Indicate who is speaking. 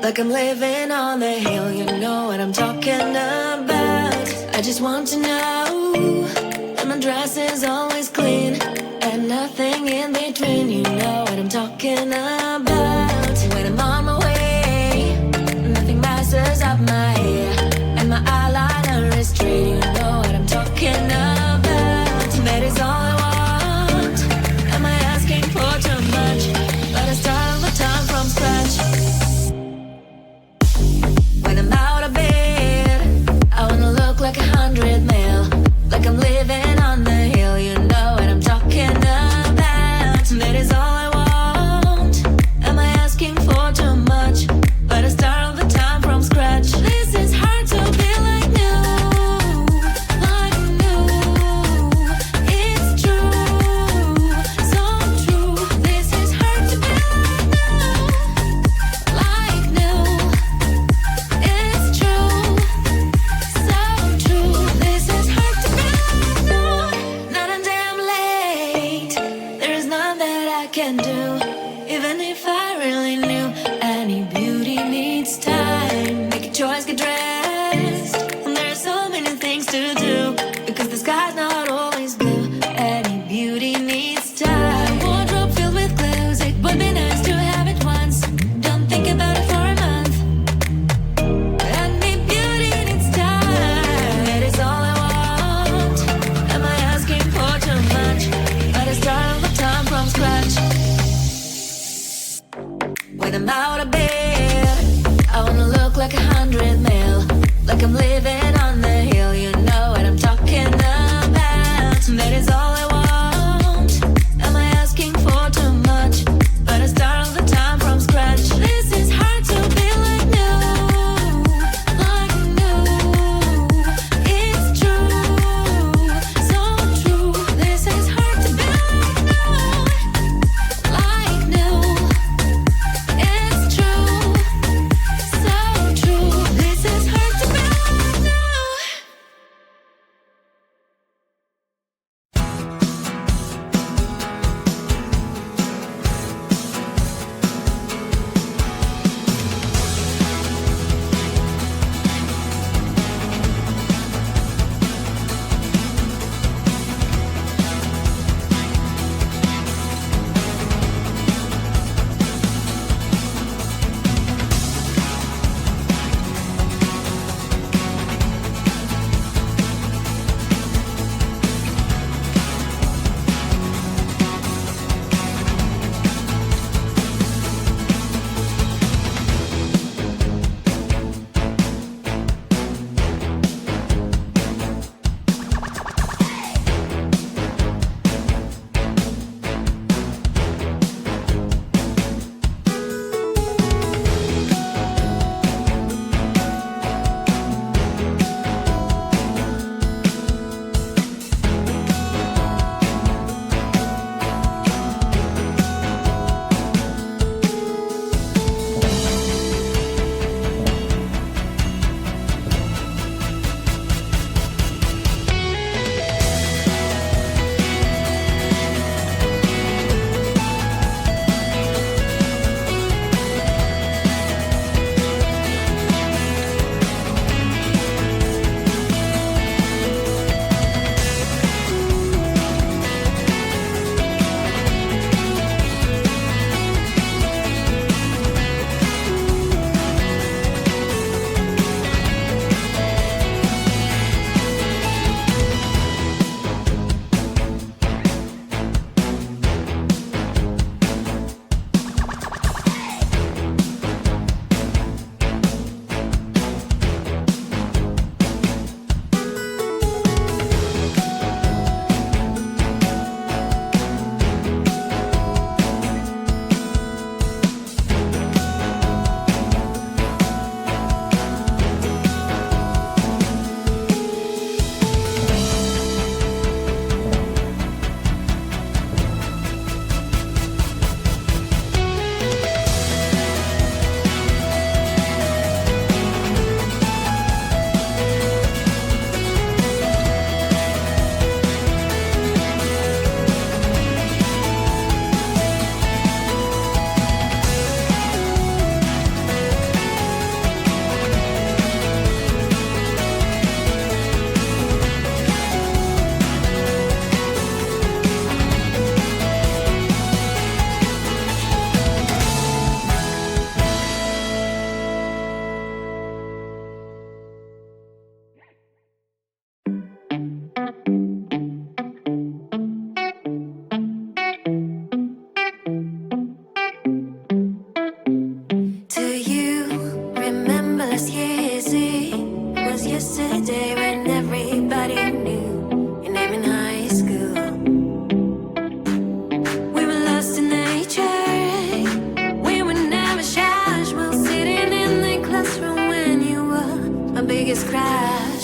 Speaker 1: Like I'm living on the hill, you know what I'm talking about. I just want to know that my dress is always clean and nothing in between, you know what I'm talking about. When I'm on my way, nothing messes up my hair, and my eyeliner is straight, you know what I'm talking about. That is all I want. Am I asking for too much? But I start all the time from scratch. When I'm out of bed, I wanna look like 100 mil, like I'm living on the hill, you know what I'm talking about. That is all I want. Am I asking for too much? But I start all the time from scratch. This is hard to be like new, like new. It's true, so true. This is hard to be like new. It's true, so true. This is hard to be not a damn late. There is none that I can do, even if I really knew. Any beauty needs time. Make a choice, get dressed. And there are so many things to do, because the sky's not always blue. Any beauty needs time. Wardrobe filled with clothes, it would be nice to have it once. Don't think about it for a month. Any beauty needs time. That is all I want. Am I asking for too much? But I start all the time from scratch. When I'm out of bed, I wanna look like 100 mil, my biggest crash.